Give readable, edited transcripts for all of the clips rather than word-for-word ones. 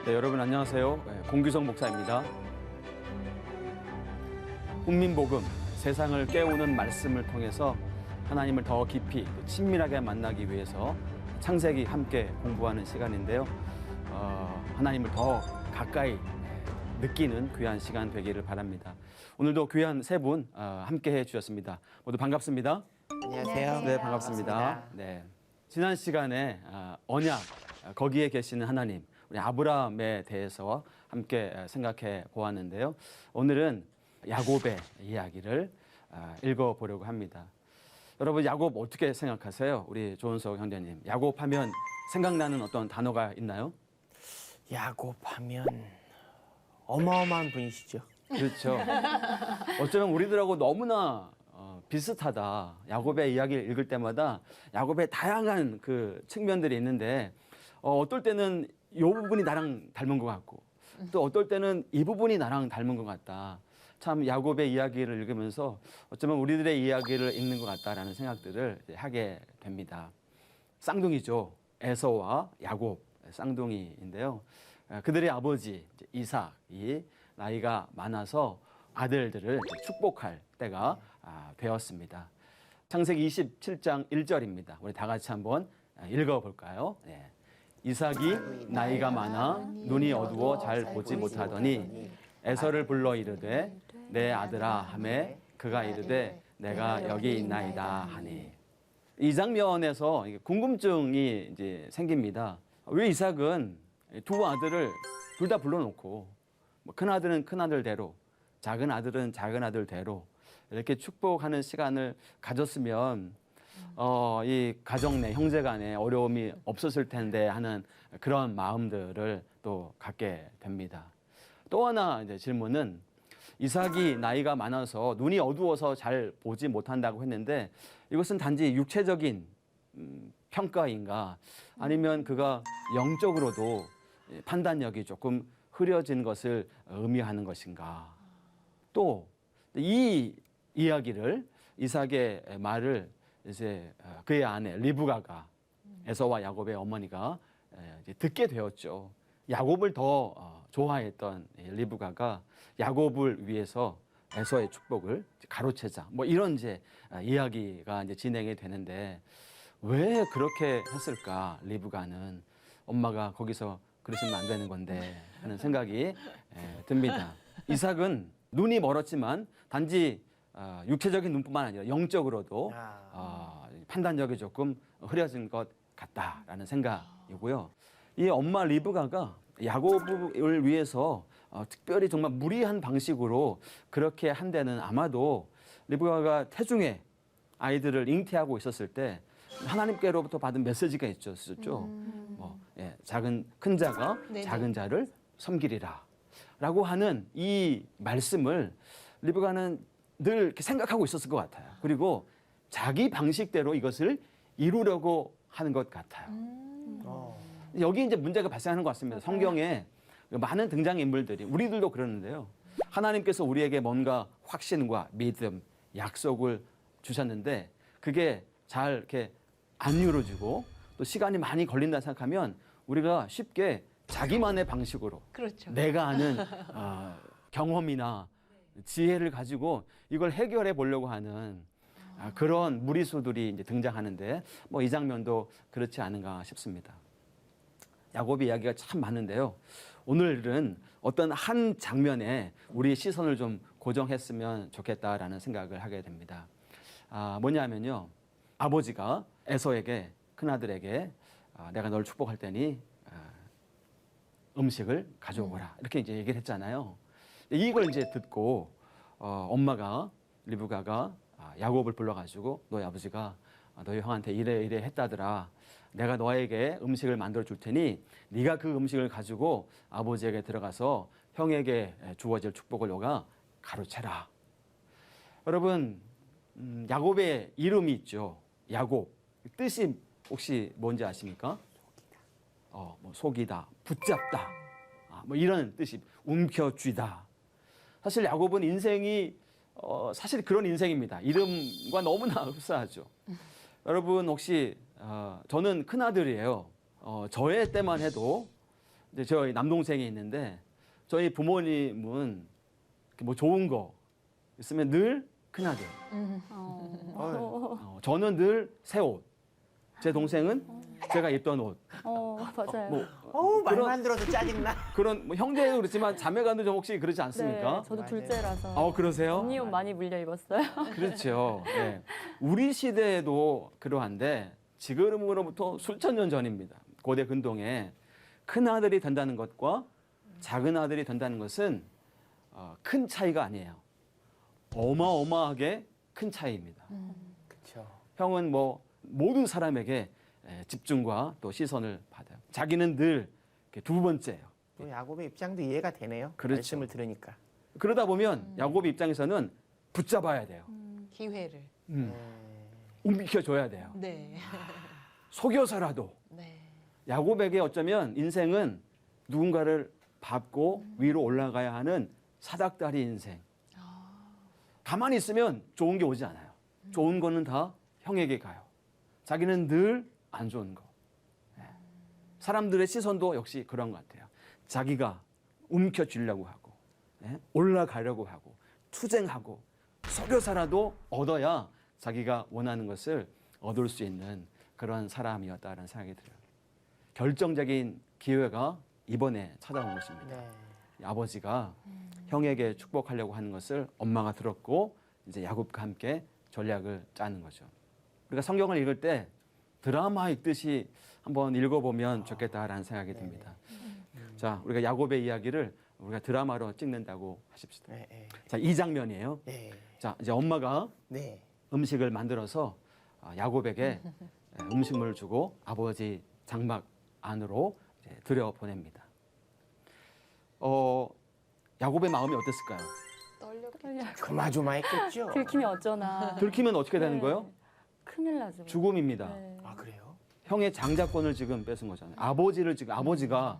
네, 여러분 안녕하세요. 공규성 목사입니다. 국민복음, 세상을 깨우는 말씀을 통해서 하나님을 더 깊이 친밀하게 만나기 위해서 창세기 함께 공부하는 시간인데요. 하나님을 더 가까이 느끼는 귀한 시간 되기를 바랍니다. 오늘도 귀한 세 분 함께 해주셨습니다. 모두 반갑습니다. 안녕하세요. 네, 반갑습니다. 네, 지난 시간에 언약, 거기에 계시는 하나님, 우리 아브라함에 대해서 함께 생각해 보았는데요. 오늘은 야곱의 이야기를 읽어보려고 합니다. 여러분, 야곱 어떻게 생각하세요? 우리 조은석 형제님, 야곱 하면 생각나는 어떤 단어가 있나요? 야곱 하면 어마어마한 분이시죠. 그렇죠. 어쩌면 우리들하고 너무나 비슷하다. 야곱의 이야기를 읽을 때마다 야곱의 다양한 그 측면들이 있는데 어떨 때는 이 부분이 나랑 닮은 것 같고 또 어떨 때는 이 부분이 나랑 닮은 것 같다. 참 야곱의 이야기를 읽으면서 어쩌면 우리들의 이야기를 읽는 것 같다라는 생각들을 하게 됩니다. 쌍둥이죠. 에서와 야곱 쌍둥이인데요. 그들의 아버지 이삭이 나이가 많아서 아들들을 축복할 때가 되었습니다. 창세기 27장 1절입니다. 우리 다 같이 한번 읽어볼까요? 네. 이삭이 나이가 많아 눈이 어두워 잘 보지 못하더니 에서를 불러 이르되 내 아들아 하매 그가 이르되 내가 여기 있나이다 하니. 이 장면에서 궁금증이 이제 생깁니다. 왜 이삭은 두 아들을 둘 다 불러놓고 큰 아들은 큰 아들대로 작은 아들은 작은 아들대로 이렇게 축복하는 시간을 가졌으면 이 가정 내 형제 간에 어려움이 없었을 텐데 하는 그런 마음들을 또 갖게 됩니다. 또 하나 이제 질문은 이삭이 나이가 많아서 눈이 어두워서 잘 보지 못한다고 했는데 이것은 단지 육체적인 평가인가 아니면 그가 영적으로도 판단력이 조금 흐려진 것을 의미하는 것인가. 또 이 이야기를 이삭의 말을 이제 그의 아내 리브가가 에서와 야곱의 어머니가 이제 듣게 되었죠. 야곱을 더 좋아했던 리브가가 야곱을 위해서 에서의 축복을 가로채자. 뭐 이런 이제 이야기가 이제 진행이 되는데 왜 그렇게 했을까? 리브가는 엄마가 거기서 그러시면 안 되는 건데 하는 생각이 듭니다. 이삭은 눈이 멀었지만 단지 육체적인 눈뿐만 아니라 영적으로도 판단력이 조금 흐려진 것 같다라는 생각이고요. 이 엄마 리브가가 야곱을 위해서 특별히 정말 무리한 방식으로 그렇게 한 데는 아마도 리브가가 태중에 아이들을 잉태하고 있었을 때 하나님께로부터 받은 메시지가 있었죠. 큰 자가 네네. 작은 자를 섬기리라 라고 하는 이 말씀을 리브가는 늘 이렇게 생각하고 있었을 것 같아요. 그리고 자기 방식대로 이것을 이루려고 하는 것 같아요. 여기 이제 문제가 발생하는 것 같습니다. 성경에 많은 등장인물들이 우리들도 그러는데요. 하나님께서 우리에게 뭔가 확신과 믿음, 약속을 주셨는데 그게 잘 이렇게 안 이루어지고 또 시간이 많이 걸린다 생각하면 우리가 쉽게 자기만의 방식으로 그렇죠. 내가 아는 경험이나 지혜를 가지고 이걸 해결해 보려고 하는 그런 무리수들이 이제 등장하는데 뭐 이 장면도 그렇지 않은가 싶습니다. 야곱의 이야기가 참 많은데요. 오늘은 어떤 한 장면에 우리의 시선을 좀 고정했으면 좋겠다라는 생각을 하게 됩니다. 뭐냐면요. 아버지가 에서에게 큰아들에게 내가 널 축복할 테니 음식을 가져오거라. 이렇게 이제 얘기를 했잖아요. 이걸 이제 듣고 엄마가 리브가가 야곱을 불러가지고 너희 아버지가 너희 형한테 이래 했다더라. 내가 너에게 음식을 만들어 줄 테니 네가 그 음식을 가지고 아버지에게 들어가서 형에게 주어질 축복을 너가 가로채라. 여러분 야곱의 이름이 있죠. 야곱. 뜻이 혹시 뭔지 아십니까? 뭐 속이다, 붙잡다, 뭐 이런 뜻이 움켜쥐다. 사실 야곱은 인생이 사실 그런 인생입니다. 이름과 너무나 흡사하죠. 여러분 혹시 저는 큰 아들이에요. 저의 때만 해도 이제 저희 남동생이 있는데 저희 부모님은 뭐 좋은 거 있으면 늘 큰아들. 저는 늘 새 옷. 제 동생은 제가 입던 옷. 맞아요. 뭐 말만 들어도 짜증나. 그런 뭐 형제도 그렇지만 자매간도 좀 혹시 그러지 않습니까? 네, 저도 맞아요. 둘째라서. 그러세요? 언니 옷 많이 물려 입었어요. 그렇죠. 예. 우리 시대에도 그러한데 지금으로부터 수천 년 전입니다. 고대 근동에 큰 아들이 된다는 것과 작은 아들이 된다는 것은 큰 차이가 아니에요. 어마어마하게 큰 차이입니다. 그렇죠. 형은 뭐 모든 사람에게 집중과 또 시선을 받아요. 자기는 늘 이렇게 두 번째예요. 또 야곱의 입장도 이해가 되네요. 그렇죠. 말씀을 들으니까. 그러다 보면 야곱의 입장에서는 붙잡아야 돼요. 기회를. 움켜줘야 돼요. 네. 속여서라도. 네. 야곱에게 어쩌면 인생은 누군가를 밟고 위로 올라가야 하는 사닥다리 인생. 가만히 있으면 좋은 게 오지 않아요. 좋은 거는 다 형에게 가요. 자기는 늘 안 좋은 거. 사람들의 시선도 역시 그런 것 같아요. 자기가 움켜쥐려고 하고 올라가려고 하고 투쟁하고 속여서라도 얻어야 자기가 원하는 것을 얻을 수 있는 그런 사람이었다는 생각이 들어요. 결정적인 기회가 이번에 찾아온 것입니다. 네. 아버지가 형에게 축복하려고 하는 것을 엄마가 들었고 이제 야곱과 함께 전략을 짜는 거죠. 우리가 성경을 읽을 때 드라마 읽듯이 한번 읽어보면 좋겠다라는 생각이 듭니다. 자, 우리가 야곱의 이야기를 우리가 드라마로 찍는다고 하십시다. 네. 네. 자, 이 장면이에요. 네. 자, 이제 엄마가 네. 음식을 만들어서 야곱에게 음식물을 주고 아버지 장막 안으로 이제 들여 보냅니다. 야곱의 마음이 어땠을까요? 조마조마했겠죠. 들키면 어쩌나. 들키면 어떻게 되는 네. 거예요? 큰일 나죠. 죽음입니다. 네. 아 그래요? 형의 장자권을 지금 뺏은 거잖아요. 아버지가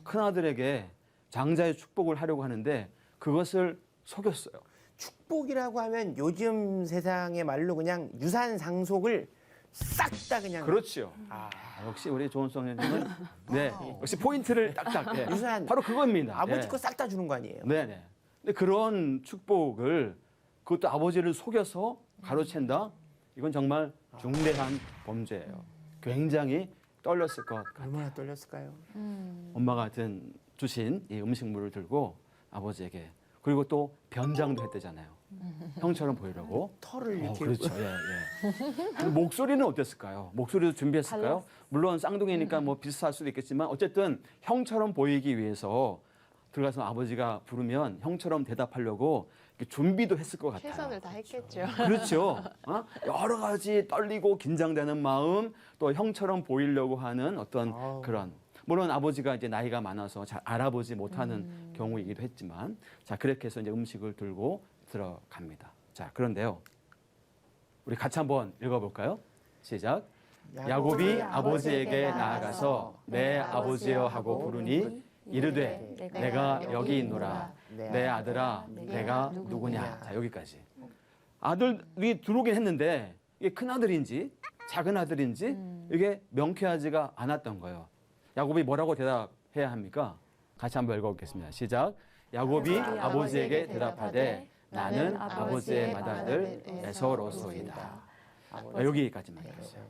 큰 아들에게 장자의 축복을 하려고 하는데 그것을 속였어요. 축복이라고 하면 요즘 세상의 말로 그냥 유산 상속을 싹 다 그냥. 그렇죠. 역시 우리 조은성 선생님은 네, 역시 포인트를 딱딱. 네. 유산. 바로 그겁니다. 아버지 네. 거 싹 다 주는 거 아니에요? 네네. 근데 그런 축복을 그것도 아버지를 속여서 가로챈다? 이건 정말 중대한 범죄예요. 굉장히 떨렸을 것 같아요. 얼마나 떨렸을까요? 엄마가 주신 이 음식물을 들고 아버지에게 그리고 또 변장도 했대잖아요. 형처럼 보이려고. 털을 이렇게. 그렇죠. 예. 그리고 목소리는 어땠을까요? 목소리도 준비했을까요? 물론 쌍둥이니까 뭐 비슷할 수도 있겠지만 어쨌든 형처럼 보이기 위해서 들어가서 아버지가 부르면 형처럼 대답하려고 이렇게 준비도 했을 것 같아요. 최선을 다했겠죠. 그렇죠. 여러 가지 떨리고 긴장되는 마음, 또 형처럼 보이려고 하는 어떤 그런. 물론 아버지가 이제 나이가 많아서 잘 알아보지 못하는 경우이기도 했지만, 자 그렇게 해서 이제 음식을 들고 들어갑니다. 자 그런데요, 우리 같이 한번 읽어볼까요? 시작. 야곱이 아버지에게 나아가서 내 아버지여 하고 부르니 이르되 내가 여기 있노라. 내 아들아 내가 누구냐. 자 여기까지. 아들이 들어오긴 했는데 이게 큰 아들인지 작은 아들인지 이게 명쾌하지가 않았던 거예요. 야곱이 뭐라고 대답해야 합니까? 같이 한번 읽어보겠습니다. 시작. 야곱이 아버지에게 대답하되 나는 아버지의 맏아들 에서로소이다. 여기까지만 했어요.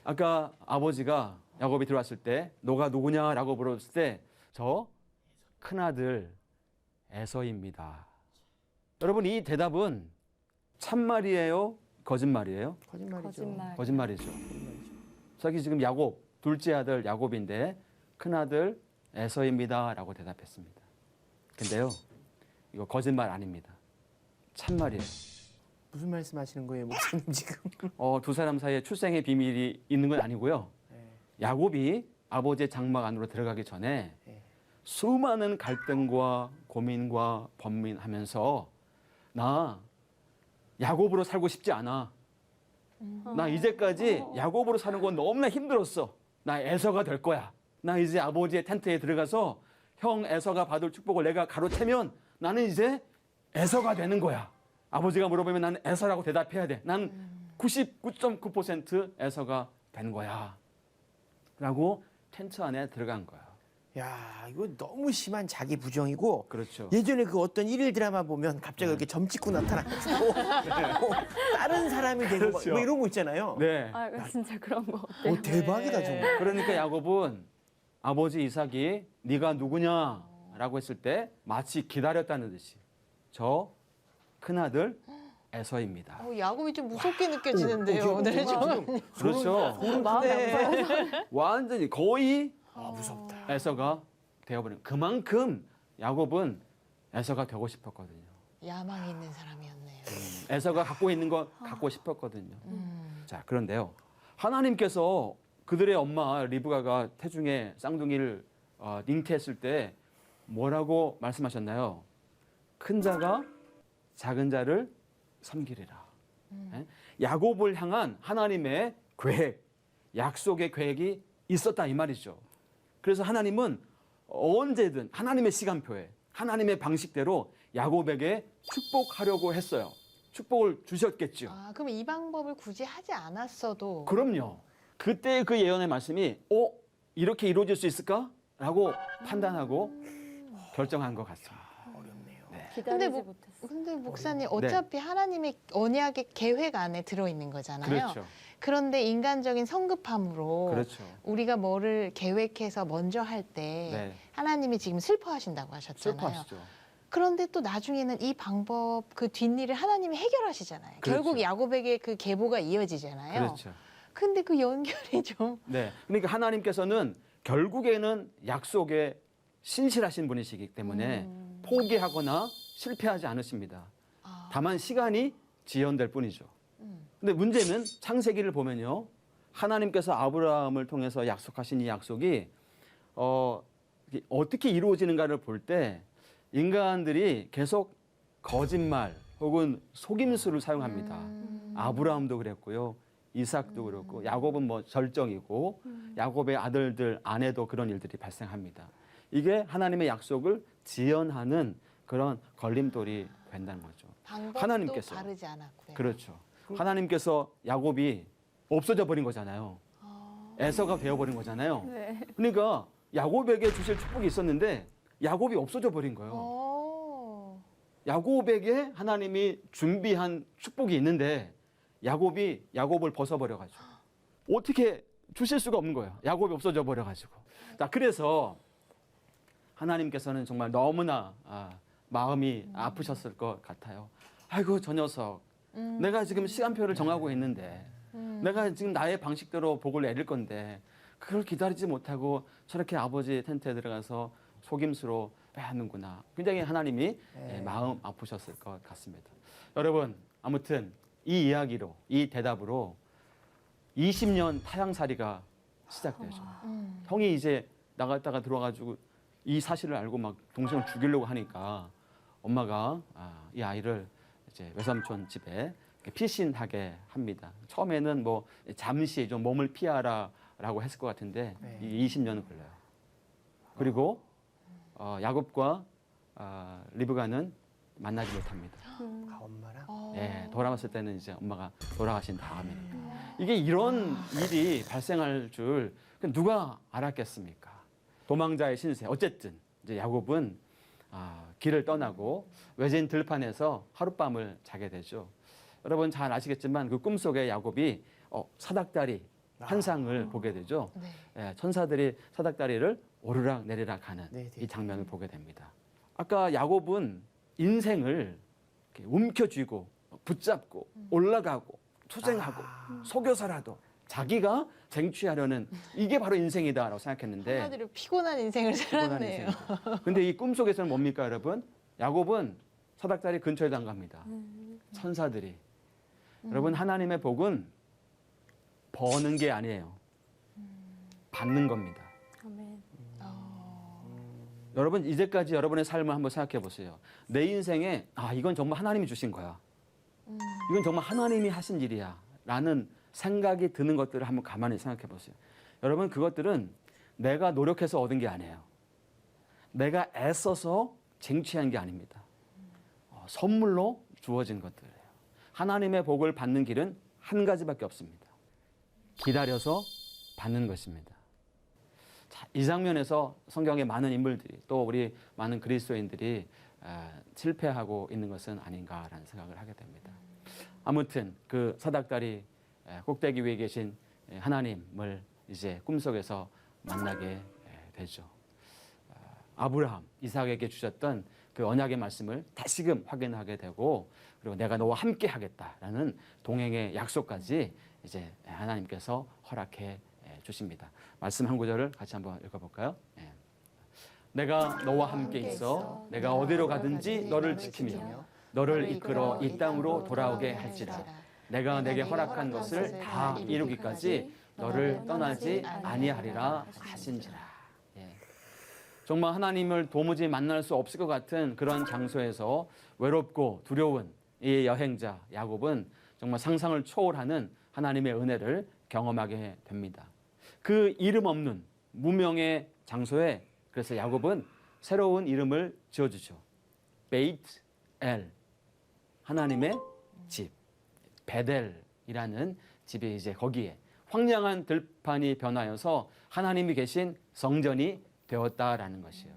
아까 아버지가 야곱이 들어왔을 때 너가 누구냐라고 물었을 때 저 큰아들 에서입니다. 여러분 이 대답은 참말이에요? 거짓말이에요? 거짓말이죠. 거짓말. 거짓말이죠. 자기 지금 야곱 둘째 아들 야곱인데 큰아들 에서입니다라고 대답했습니다. 근데요 이거 거짓말 아닙니다. 참말이에요. 무슨 말씀하시는 거예요, 목사님 지금? 두 사람 사이에 출생의 비밀이 있는 건 아니고요. 야곱이 아버지의 장막 안으로 들어가기 전에 수많은 갈등과 고민과 번민하면서 나 야곱으로 살고 싶지 않아. 나 이제까지 야곱으로 사는 건 너무나 힘들었어. 나 에서가 될 거야. 나 이제 아버지의 텐트에 들어가서 형 에서가 받을 축복을 내가 가로채면 나는 이제 에서가 되는 거야. 아버지가 물어보면 나는 에서라고 대답해야 돼. 난 99.9% 에서가 된 거야. 라고 텐트 안에 들어간 거야. 야, 이거 너무 심한 자기 부정이고 그렇죠. 예전에 그 어떤 일일 드라마 보면 갑자기 이렇게 점 찍고 나타나가지고 다른 사람이 되고 그렇죠. 뭐 이런 거 있잖아요. 네. 아, 진짜 그런 거 같아요. 대박이다 정말. 그러니까 야곱은 아버지 이삭이 네가 누구냐라고 했을 때 마치 기다렸다는 듯이 저 큰아들 에서입니다. 야곱이 좀 무섭게 느껴지는데요. 네, 좀. 그렇죠. 마음이 네. 아파요. 완전히 거의 무섭다. 에서가 되어버린. 그만큼 야곱은 에서가 되고 싶었거든요. 야망이 있는 사람이었네요. 에서가 갖고 있는 거 갖고 싶었거든요. 자, 그런데요. 하나님께서 그들의 엄마 리브가가 태중에 쌍둥이를 잉태했을 때 뭐라고 말씀하셨나요? 큰 자가 작은 자를 섬기리라. 예? 야곱을 향한 하나님의 계획, 약속의 계획이 있었다 이 말이죠. 그래서 하나님은 언제든 하나님의 시간표에 하나님의 방식대로 야곱에게 축복하려고 했어요. 축복을 주셨겠죠. 아, 그럼 이 방법을 굳이 하지 않았어도 그럼요. 그때 그 예언의 말씀이 이렇게 이루어질 수 있을까? 라고 판단하고 결정한 것 같습니다. 어렵네요. 기다리지 뭐- 못했어. 근데 목사님 어차피 하나님의 언약의 계획 안에 들어 있는 거잖아요. 그렇죠. 그런데 인간적인 성급함으로 그렇죠. 우리가 뭐를 계획해서 먼저 할 때 네. 하나님이 지금 슬퍼하신다고 하셨잖아요. 슬퍼하시죠. 그런데 또 나중에는 이 방법 그 뒷일을 하나님이 해결하시잖아요. 그렇죠. 결국 야곱에게 그 계보가 이어지잖아요. 그렇죠. 근데 그 연결이 좀 네. 그러니까 하나님께서는 결국에는 약속에 신실하신 분이시기 때문에 포기하거나 실패하지 않으십니다. 아, 다만 시간이 지연될 뿐이죠. 근데 문제는 창세기를 보면요. 하나님께서 아브라함을 통해서 약속하신 이 약속이 어떻게 이루어지는가를 볼 때 인간들이 계속 거짓말 혹은 속임수를 사용합니다. 아브라함도 그랬고요. 이삭도 그렇고 야곱은 뭐 절정이고 야곱의 아들들 아내도 그런 일들이 발생합니다. 이게 하나님의 약속을 지연하는 그런 걸림돌이 된다는 거죠. 방법도 하나님께서. 바르지 않았고요. 그렇죠. 하나님께서 야곱이 없어져 버린 거잖아요. 에서가 되어버린 거잖아요. 네. 그러니까 야곱에게 주실 축복이 있었는데 야곱이 없어져 버린 거예요. 오. 야곱에게 하나님이 준비한 축복이 있는데 야곱을 벗어버려가지고 어떻게 주실 수가 없는 거예요. 야곱이 없어져 버려가지고. 자, 그래서 하나님께서는 정말 너무나 마음이 아프셨을 것 같아요. 아이고 저 녀석. 내가 지금 시간표를 정하고 있는데 내가 지금 나의 방식대로 복을 내릴 건데 그걸 기다리지 못하고 저렇게 아버지 텐트에 들어가서 속임수로 빼앗는구나. 굉장히 하나님이 마음 아프셨을 것 같습니다. 여러분 아무튼 이 이야기로 이 대답으로 20년 타향살이가 시작되죠. 형이 이제 나갔다가 들어와가지고 이 사실을 알고 막 동생을 죽이려고 하니까 엄마가 이 아이를 이제 외삼촌 집에 피신하게 합니다. 처음에는 뭐 잠시 좀 몸을 피하라라고 했을 것 같은데 이 20년은 걸려요. 그리고 야곱과 리브가는 만나지 못합니다. 엄마랑. 예, 돌아왔을 때는 이제 엄마가 돌아가신 다음이니까. 이게 이런 일이 발생할 줄 누가 알았겠습니까? 도망자의 신세. 어쨌든 이제 야곱은 길을 떠나고 외진 들판에서 하룻밤을 자게 되죠. 여러분 잘 아시겠지만 그 꿈속에 야곱이 사닥다리 한 상을 보게 되죠. 네. 예, 천사들이 사닥다리를 오르락 내리락 하는 네, 네. 이 장면을 보게 됩니다. 아까 야곱은 인생을 이렇게 움켜쥐고 붙잡고 올라가고 투쟁하고 속여서라도 자기가 쟁취하려는 이게 바로 인생이다라고 생각했는데 한마디로 피곤한 인생을 피곤한 살았네요. 인생이죠. 근데 이 꿈속에서는 뭡니까 여러분? 야곱은 사닥다리 근처에도 안 갑니다. 천사들이. 여러분 하나님의 복은 버는 게 아니에요. 받는 겁니다. 아멘. 여러분 이제까지 여러분의 삶을 한번 생각해 보세요. 내 인생에 이건 정말 하나님이 주신 거야. 이건 정말 하나님이 하신 일이야. 라는 생각이 드는 것들을 한번 가만히 생각해 보세요. 여러분 그것들은 내가 노력해서 얻은 게 아니에요. 내가 애써서 쟁취한 게 아닙니다. 선물로 주어진 것들이에요. 하나님의 복을 받는 길은 한 가지밖에 없습니다. 기다려서 받는 것입니다. 자, 이 장면에서 성경의 많은 인물들이 또 우리 많은 그리스도인들이 실패하고 있는 것은 아닌가라는 생각을 하게 됩니다. 아무튼 그 사닥다리 꼭대기 위에 계신 하나님을 이제 꿈속에서 만나게 되죠. 아브라함, 이삭에게 주셨던 그 언약의 말씀을 다시금 확인하게 되고 그리고 내가 너와 함께 하겠다라는 동행의 약속까지 이제 하나님께서 허락해 주십니다. 말씀 한 구절을 같이 한번 읽어볼까요? 내가 너와 함께 있어 내가 어디로 가든지 너를 지키며 너를 이끌어 이 땅으로 돌아오게 할지라 내가 내게 허락한 것을 다 이루기까지 너를 떠나지 아니하리라 하신지라. 정말 하나님을 도무지 만날 수 없을 것 같은 그런 장소에서 외롭고 두려운 이 여행자 야곱은 정말 상상을 초월하는 하나님의 은혜를 경험하게 됩니다. 그 이름 없는 무명의 장소에 그래서 야곱은 새로운 이름을 지어주죠. 베이트 엘, 하나님의 집, 베델이라는 집이 이제 거기에 황량한 들판이 변하여서 하나님이 계신 성전이 되었다라는 것이에요.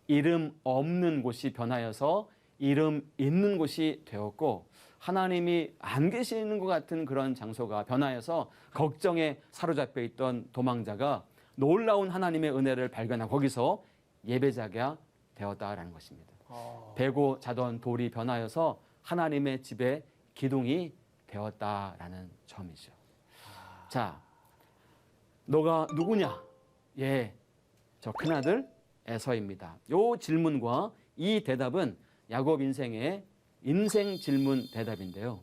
이름 없는 곳이 변하여서 이름 있는 곳이 되었고 하나님이 안 계시는 것 같은 그런 장소가 변하여서 걱정에 사로잡혀 있던 도망자가 놀라운 하나님의 은혜를 발견하고 거기서 예배자가 되었다라는 것입니다. 베고 자던 돌이 변하여서 하나님의 집에 기둥이 되었다라는 점이죠. 자, 너가 누구냐? 예, 저 큰아들 에서입니다. 이 질문과 이 대답은 야곱 인생의 인생 질문 대답인데요.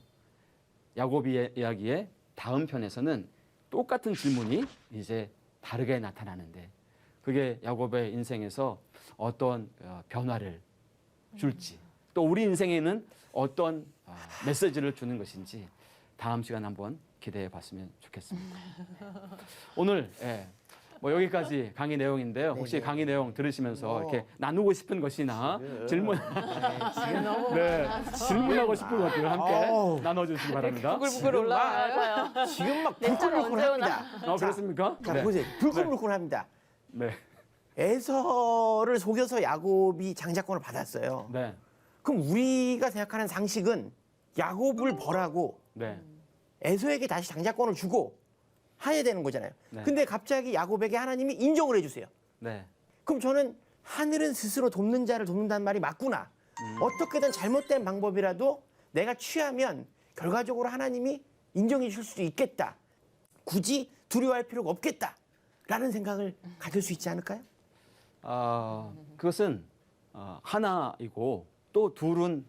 야곱 이야기의 다음 편에서는 똑같은 질문이 이제 다르게 나타나는데 그게 야곱의 인생에서 어떤 변화를 줄지 또 우리 인생에는 어떤 메시지를 주는 것인지 다음 시간 한번 기대해 봤으면 좋겠습니다. 오늘 뭐 여기까지 강의 내용인데요. 혹시 네네. 강의 내용 들으시면서 이렇게 나누고 싶은 것이나 질문, 질문하고 싶은 것들 함께 어우. 나눠주시기 바랍니다. 부글부글 올라가요. 지금 막 내 차가 언제 불끈불끈합니다. 그렇습니까? 자, 네. 보세요. 불끈불끈합니다. 네. 에서를 속여서 야곱이 장자권을 받았어요. 네. 그럼 우리가 생각하는 상식은 야곱을 벌하고 네. 에서에게 다시 장자권을 주고 해야 되는 거잖아요. 네. 근데 갑자기 야곱에게 하나님이 인정을 해주세요. 네. 그럼 저는 하늘은 스스로 돕는 자를 돕는다는 말이 맞구나. 어떻게든 잘못된 방법이라도 내가 취하면 결과적으로 하나님이 인정해 줄 수도 있겠다. 굳이 두려워할 필요가 없겠다라는 생각을 가질 수 있지 않을까요? 그것은 하나이고 또 둘은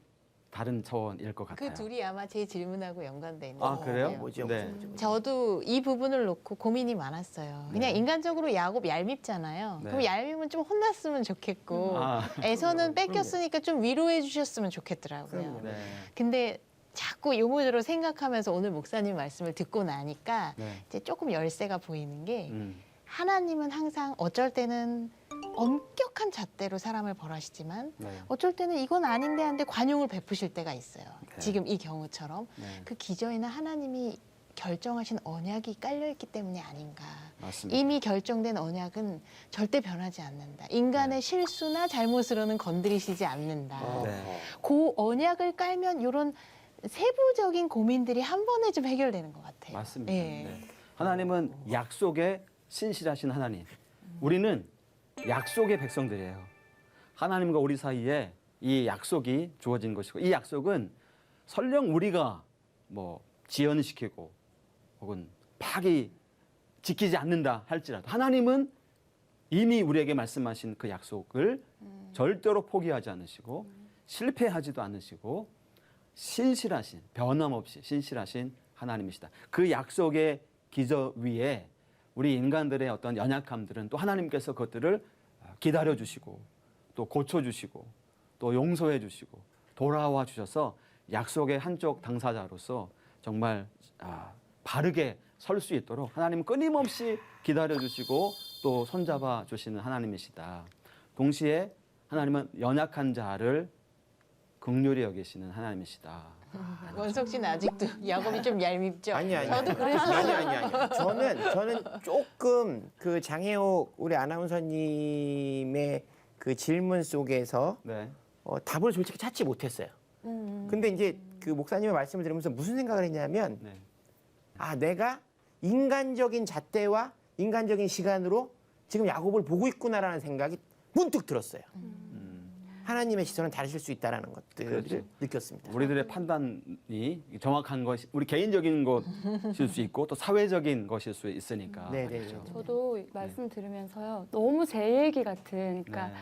다른 차원일 것 같아요. 그 둘이 아마 제 질문하고 연관돼 있는 아, 그래요? 거예요. 뭐죠? 네. 저도 이 부분을 놓고 고민이 많았어요. 그냥 네. 인간적으로 야곱 얄밉잖아요. 네. 그럼 얄미면 좀 혼났으면 좋겠고 에서는 뺏겼으니까 좀 위로해 주셨으면 좋겠더라고요. 네. 근데 자꾸 요모조로 생각하면서 오늘 목사님 말씀을 듣고 나니까 네. 이제 조금 열쇠가 보이는 게 음. 하나님은 항상 어쩔 때는 엄격한 잣대로 사람을 벌하시지만 네. 어쩔 때는 이건 아닌데 하는데 관용을 베푸실 때가 있어요. 네. 지금 이 경우처럼 네. 그 기저에는 하나님이 결정하신 언약이 깔려있기 때문에 아닌가. 맞습니다. 이미 결정된 언약은 절대 변하지 않는다. 인간의 실수나 잘못으로는 건드리시지 않는다. 네. 그 언약을 깔면 이런 세부적인 고민들이 한 번에 좀 해결되는 것 같아요. 맞습니다. 예. 네. 하나님은 약속에 신실하신 하나님. 우리는 약속의 백성들이에요. 하나님과 우리 사이에 이 약속이 주어진 것이고 이 약속은 설령 우리가 뭐 지연시키고 혹은 파기 지키지 않는다 할지라도 하나님은 이미 우리에게 말씀하신 그 약속을 절대로 포기하지 않으시고 실패하지도 않으시고 신실하신 변함없이 신실하신 하나님이시다. 그 약속의 기저 위에 우리 인간들의 어떤 연약함들은 또 하나님께서 그것들을 기다려 주시고 또 고쳐 주시고 또 용서해 주시고 돌아와 주셔서 약속의 한쪽 당사자로서 정말 바르게 설 수 있도록 하나님은 끊임없이 기다려 주시고 또 손잡아 주시는 하나님이시다. 동시에 하나님은 연약한 자를 긍휼히 여기시는 하나님이시다. 원석 씨는 아직도 야곱이 좀 얄밉죠? 아니. 저도 그래서 아니. 저는 조금 그 장혜옥 우리 아나운서님의 그 질문 속에서 네. 답을 솔직히 찾지 못했어요. 근데 이제 그 목사님의 말씀을 들으면서 무슨 생각을 했냐면 네. 내가 인간적인 잣대와 인간적인 시간으로 지금 야곱을 보고 있구나라는 생각이 문득 들었어요. 하나님의 시선은 다르실 수 있다라는 것들을 그렇지. 느꼈습니다. 우리들의 판단이 정확한 것이 우리 개인적인 것일 수 있고 또 사회적인 것일 수 있으니까. 네. 저도 말씀 들으면서요. 너무 제 얘기 같은, 그러니까 네.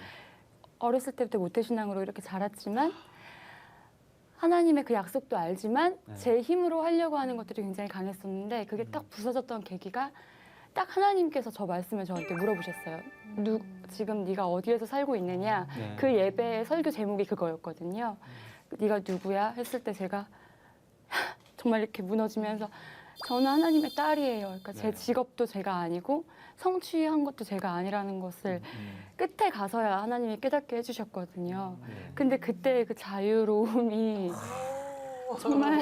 어렸을 때부터 모태신앙으로 이렇게 자랐지만 하나님의 그 약속도 알지만 네. 제 힘으로 하려고 하는 것들이 굉장히 강했었는데 그게 딱 부서졌던 계기가 딱 하나님께서 저 말씀을 저한테 물어보셨어요. 지금 네가 어디에서 살고 있느냐. 네. 그 예배의 설교 제목이 그거였거든요. 네가 누구야? 했을 때 제가 정말 이렇게 무너지면서 저는 하나님의 딸이에요. 그러니까 제 네. 직업도 제가 아니고 성취한 것도 제가 아니라는 것을 끝에 가서야 하나님이 깨닫게 해주셨거든요. 근데 그때 그 자유로움이 정말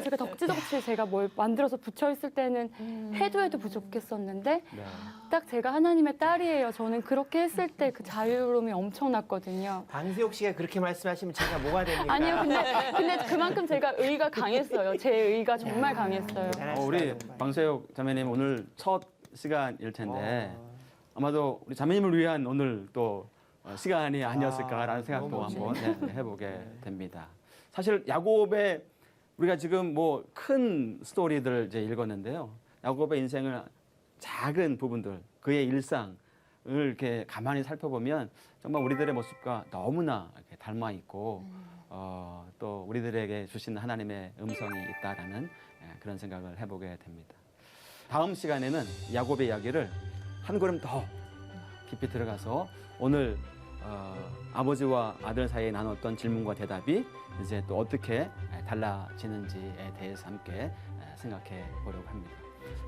제가 덕지덕지 제가 뭘 만들어서 붙여 있을 때는 해도 부족했었는데 네. 딱 제가 하나님의 딸이에요. 저는 그렇게 했을 때 그 자유로움이 엄청났거든요. 방세옥 씨가 그렇게 말씀하시면 제가 뭐가 됩니까? 아니요, 근데 그만큼 제가 의가 강했어요. 제 의가 정말 강했어요. 우리 방세혁 자매님 오늘 첫 시간일 텐데 아마도 우리 자매님을 위한 오늘 또 시간이 아니었을까라는 생각도 너무 한번 해보게 됩니다. 사실 야곱의 우리가 지금 뭐 큰 스토리들을 이제 읽었는데요. 야곱의 인생을 작은 부분들, 그의 일상을 이렇게 가만히 살펴보면 정말 우리들의 모습과 너무나 이렇게 닮아 있고 또 우리들에게 주신 하나님의 음성이 있다라는 그런 생각을 해보게 됩니다. 다음 시간에는 야곱의 이야기를 한 걸음 더 깊이 들어가서 오늘 아버지와 아들 사이에 나눴던 질문과 대답이 이제 또 어떻게 달라지는지에 대해서 함께 생각해 보려고 합니다.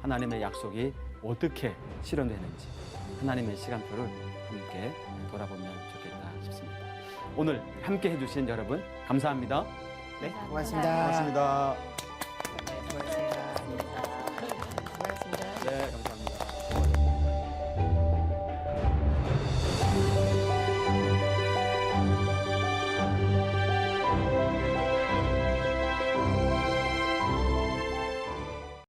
하나님의 약속이 어떻게 실현되는지 하나님의 시간표를 함께 돌아보면 좋겠다 싶습니다. 오늘 함께 해주신 여러분 감사합니다. 네, 고맙습니다. 고맙습니다. 고맙습니다. 수고하셨습니다. 네, 감사합니다.